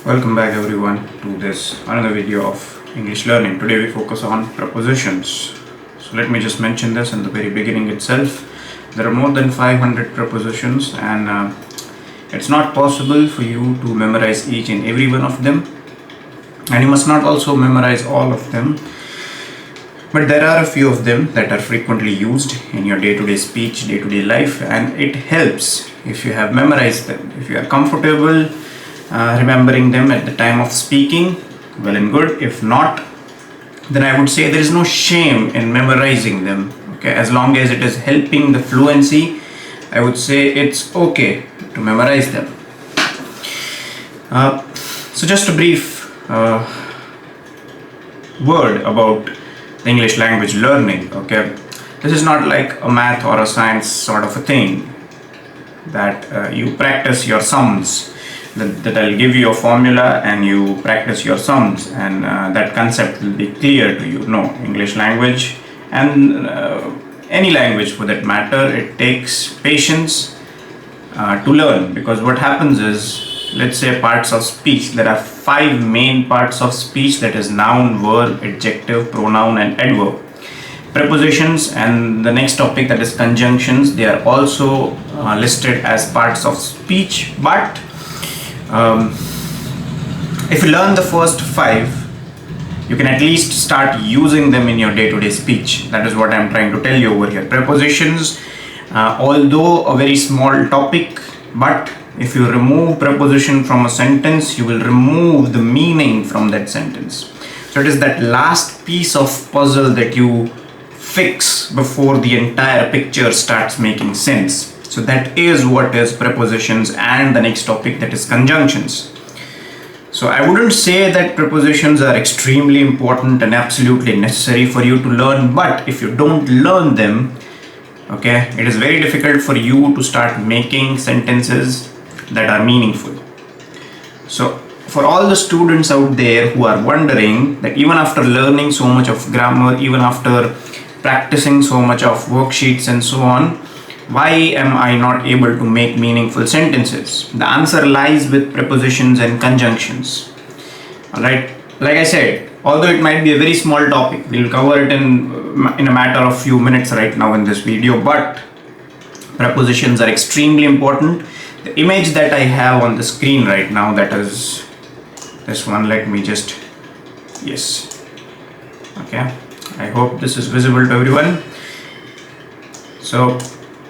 Welcome back everyone to this another video of English learning. Today we focus on prepositions. So let me just mention this in the very beginning itself. There are more than 500 prepositions and it's not possible for you to memorize each and every one of them, and you must not also memorize all of them. But there are a few of them that are frequently used in your day-to-day speech, day-to-day life, and it helps if you have memorized them. If you are comfortable remembering them at the time of speaking, well and good. If not, then I would say there is no shame in memorizing them. Okay, as long as it is helping the fluency, I would say it's okay to memorize them. So just a brief word about the English language learning. Okay, this is not like a math or a science sort of a thing that you practice your sums. That I'll give you a formula and you practice your sums and that concept will be clear to you. No, English language and any language for that matter, it takes patience to learn, because what happens is, let's say parts of speech, there are 5 main parts of speech, that is noun, verb, adjective, pronoun and adverb. Prepositions and the next topic, that is conjunctions, they are also listed as parts of speech, but if you learn the first 5, you can at least start using them in your day-to-day speech. That is what I'm trying to tell you over here. Prepositions, although a very small topic, but if you remove preposition from a sentence, you will remove the meaning from that sentence. So it is that last piece of puzzle that you fix before the entire picture starts making sense. So that is what is prepositions, and the next topic, that is conjunctions. So I wouldn't say that prepositions are extremely important and absolutely necessary for you to learn, but if you don't learn them, okay, it is very difficult for you to start making sentences that are meaningful. So for all the students out there who are wondering that even after learning so much of grammar, even after practicing so much of worksheets and so on, why am I not able to make meaningful sentences? The answer lies with prepositions and conjunctions. Alright, like I said, although it might be a very small topic, we'll cover it in a matter of few minutes right now in this video, but prepositions are extremely important. The image that I have on the screen right now, that is this one, let me just, yes, okay, I hope this is visible to everyone. So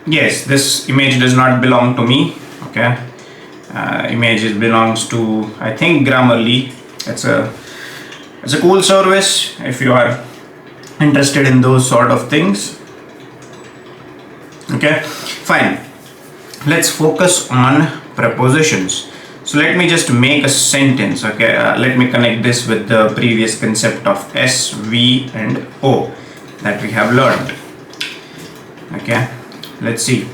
yes, this image does not belong to me. Okay, image belongs to, I think, Grammarly. It's a cool service if you are interested in those sort of things. Okay, fine. Let's focus on prepositions. So let me just make a sentence. Okay, let me connect this with the previous concept of S, V and O that we have learned. Okay, let's see.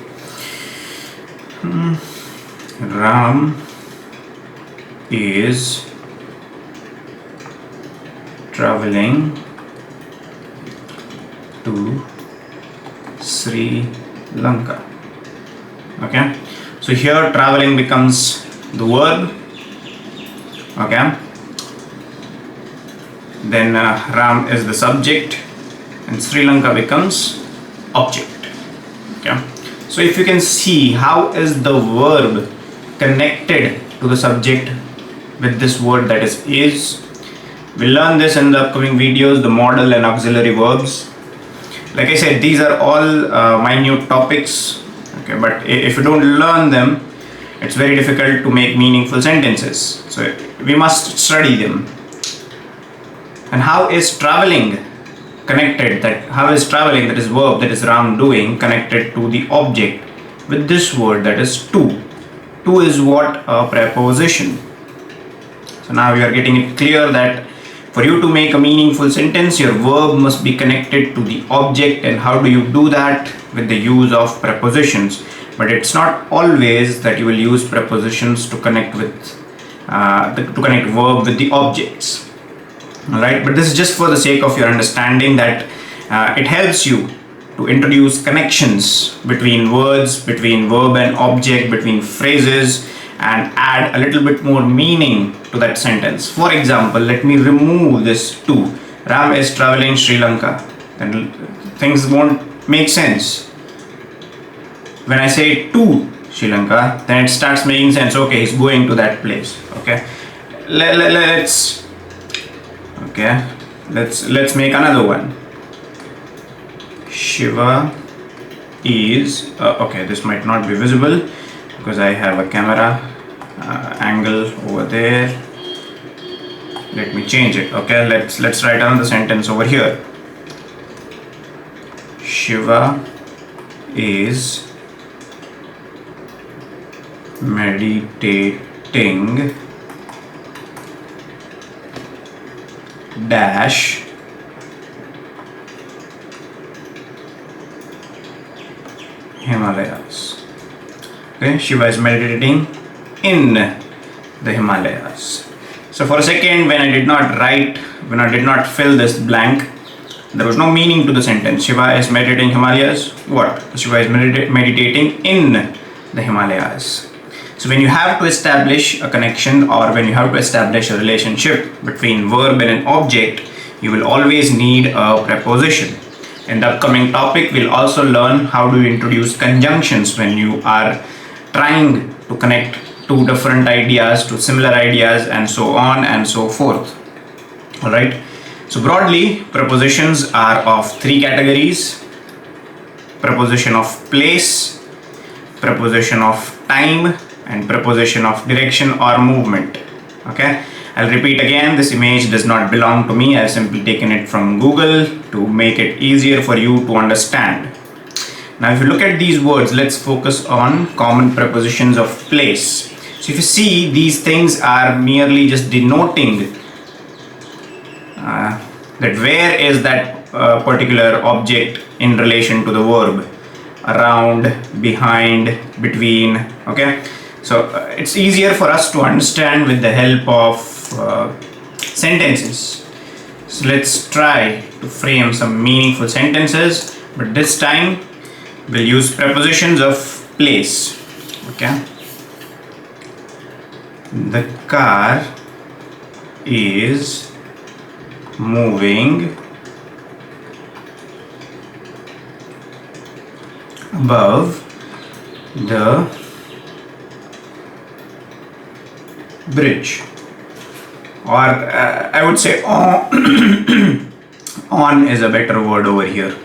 Ram is traveling to Sri Lanka. Okay, so here traveling becomes the verb. Okay, then Ram is the subject and Sri Lanka becomes object. Okay, so if you can see, how is the verb connected to the subject with this word, that is. We'll learn this in the upcoming videos, the modal and auxiliary verbs. Like I said, these are all minute topics. Okay, but if you don't learn them, it's very difficult to make meaningful sentences. So we must study them. And how is traveling connected, that is verb, that is Ram doing, connected to the object with this word, that is to. To is what? A preposition. So now we are getting it clear that for you to make a meaningful sentence, your verb must be connected to the object. And how do you do that? With the use of prepositions. But it's not always that you will use prepositions to connect with verb with the objects. Alright, but this is just for the sake of your understanding, that it helps you to introduce connections between words, between verb and object, between phrases, and add a little bit more meaning to that sentence. For example, let me remove this to. Ram is traveling Sri Lanka. Then things won't make sense. When I say to Sri Lanka, then it starts making sense. Okay, he's going to that place. Okay, let's make another one. Shiva is okay. This might not be visible because I have a camera angle over there. Let me change it. Okay, let's write another sentence over here. Shiva is meditating dash Himalayas. Okay, Shiva is meditating in the Himalayas. So for a second, when I did not fill this blank, there was no meaning to the sentence. Shiva is meditating Himalayas. What? Shiva is meditating in the Himalayas. So when you have to establish a connection, or when you have to establish a relationship between verb and an object, you will always need a preposition. In the upcoming topic, we'll also learn how to introduce conjunctions when you are trying to connect two different ideas to similar ideas, and so on and so forth. Alright, so broadly, prepositions are of three categories: preposition of place, preposition of time, and preposition of direction or movement. Okay, I'll repeat again, this image does not belong to me. I've simply taken it from Google to make it easier for you to understand. Now if you look at these words, let's focus on common prepositions of place. So if you see, these things are merely just denoting that where is that particular object in relation to the verb: around, behind, between. Okay, so it's easier for us to understand with the help of sentences. So let's try to frame some meaningful sentences, but this time we'll use prepositions of place. Okay, the car is moving above the bridge, or I would say on is a better word over here.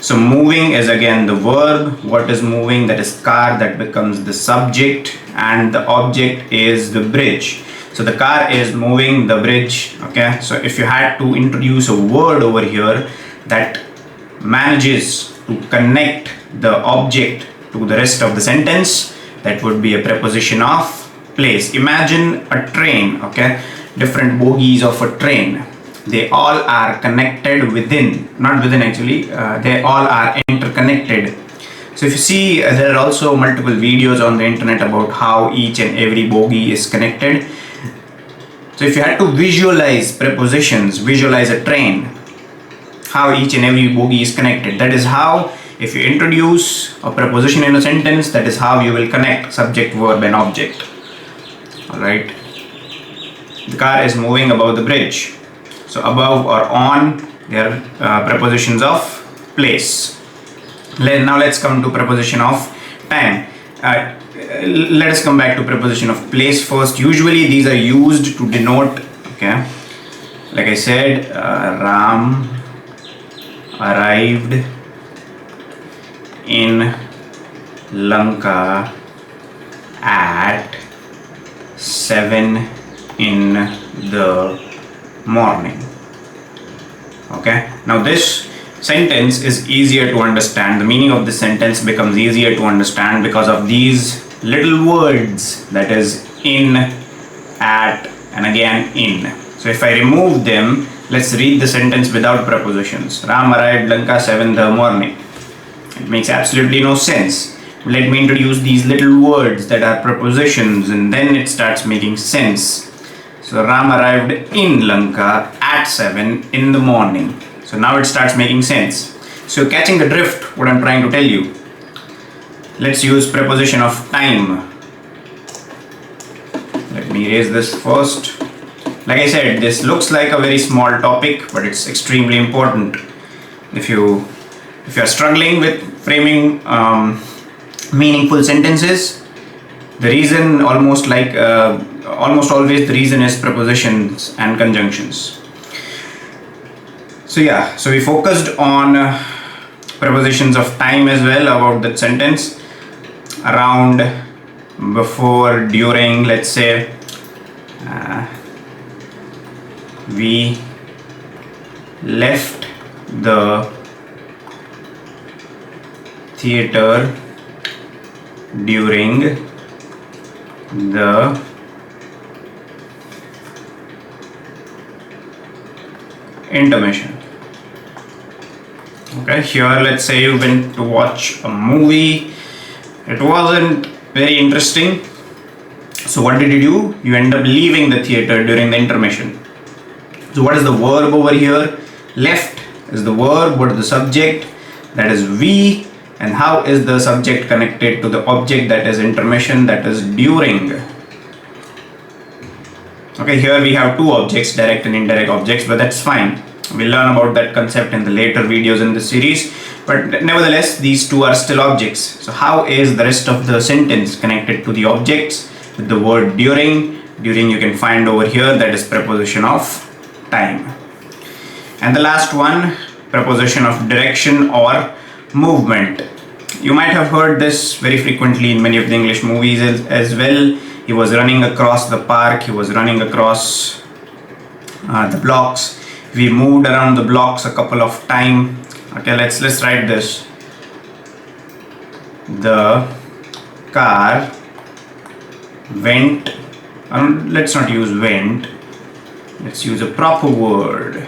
So moving is again the verb. What is moving? That is car. That becomes the subject, and the object is the bridge. So the car is moving the bridge. Okay, so if you had to introduce a word over here that manages to connect the object to the rest of the sentence, that would be a preposition of place. Imagine a train. Okay, different bogies of a train. They all are connected within, not within actually, they all are interconnected. So if you see, there are also multiple videos on the internet about how each and every bogie is connected. So if you had to visualize prepositions, visualize a train, how each and every bogie is connected. That is how, if you introduce a preposition in a sentence, that is how you will connect subject, verb and object. Alright, the car is moving above the bridge. So above or on, they are prepositions of place. Now let's come to preposition of time. Let us come back to preposition of place first. Usually these are used to denote, okay, like I said, Ram arrived in Lanka at 7 in the morning. Okay, now this sentence is easier to understand. The meaning of this sentence becomes easier to understand because of these little words, that is in, at, and again in. So if I remove them, let's read the sentence without prepositions. Ram arrived Lanka 7 in the morning. It makes absolutely no sense. Let me introduce these little words that are prepositions, and then it starts making sense. So Ram arrived in Lanka at 7 in the morning. So now it starts making sense. So catching the drift, what I'm trying to tell you. Let's use preposition of time. Let me erase this first. Like I said, this looks like a very small topic, but it's extremely important. If you are struggling with framing meaningful sentences, the reason almost always the reason is prepositions and conjunctions. So yeah, so we focused on prepositions of time as well about that sentence, around, before, during. Let's say we left the theater during the intermission. Okay, here let's say you went to watch a movie, it wasn't very interesting, so what did you do? You end up leaving the theater during the intermission. So what is the verb over here? Left is the verb. What is the subject? That is we. And how is the subject connected to the object, that is intermission, that is during? Okay, here we have two objects, direct and indirect objects, but that's fine. We'll learn about that concept in the later videos in this series. But nevertheless, these two are still objects. So how is the rest of the sentence connected to the objects? With the word during. During you can find over here, that is preposition of time. And the last one, preposition of direction or movement. You might have heard this very frequently in many of the English movies as well. He was running across the park, he was running across the blocks. We moved around the blocks a couple of times. Okay, let's write this. The car went, let's not use went, let's use a proper word.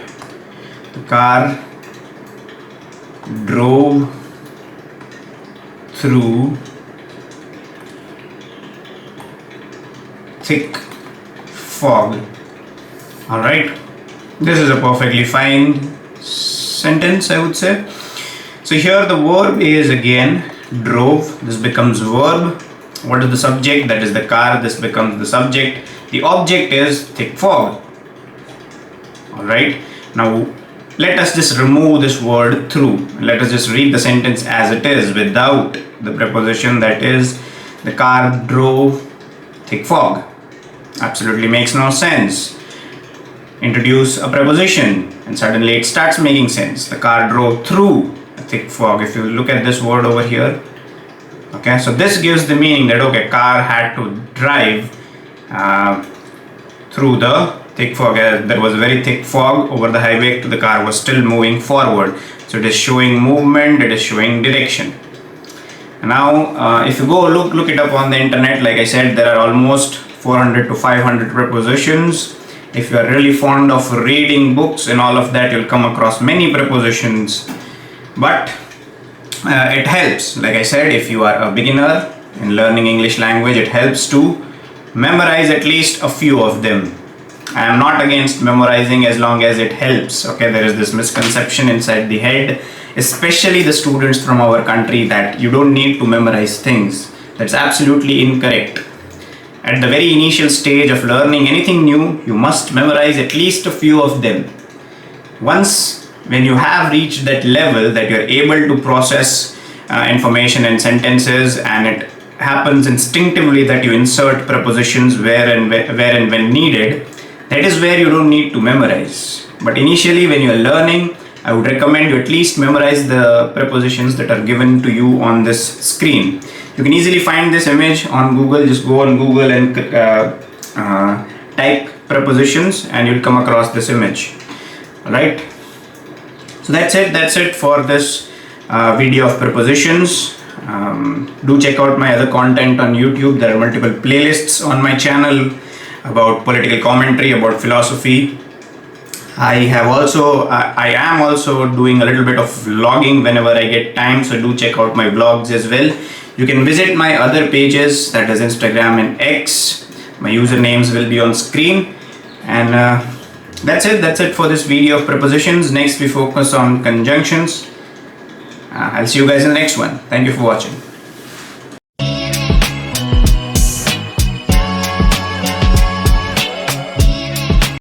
The car drove through thick fog. Alright, this is a perfectly fine sentence, I would say. So here the verb is again drove, this becomes verb. What is the subject? That is the car, this becomes the subject. The object is thick fog. Alright, now let us just remove this word through. Let us just read the sentence as it is without the preposition, that is the car drove thick fog. Absolutely makes no sense. Introduce a preposition and suddenly it starts making sense. The car drove through a thick fog. If you look at this word over here, okay, so this gives the meaning that okay, car had to drive through the thick fog. There was very thick fog over the highway, the car was still moving forward. So it is showing movement, it is showing direction. Now if you go look it up on the internet, like I said, there are almost 400 to 500 prepositions. If you are really fond of reading books and all of that, you'll come across many prepositions. But it helps, like I said, if you are a beginner in learning English language, it helps to memorize at least a few of them. I am not against memorizing as long as it helps. Okay, there is this misconception inside the head, especially the students from our country, that you don't need to memorize things. That's absolutely incorrect. At the very initial stage of learning anything new, you must memorize at least a few of them. Once when you have reached that level that you're able to process information and sentences, and it happens instinctively that you insert prepositions where and when needed, that is where you don't need to memorize. But initially when you are learning, I would recommend you at least memorize the prepositions that are given to you on this screen. You can easily find this image on Google. Just go on Google and type prepositions and you'll come across this image. Alright, so that's it for this video of prepositions. Do check out my other content on YouTube. There are multiple playlists on my channel about political commentary, about philosophy. I am also doing a little bit of vlogging whenever I get time, so do check out my vlogs as well. You can visit my other pages, that is Instagram and X. My usernames will be on screen. And that's it for this video of prepositions. Next we focus on conjunctions. I'll see you guys in the next one. Thank you for watching.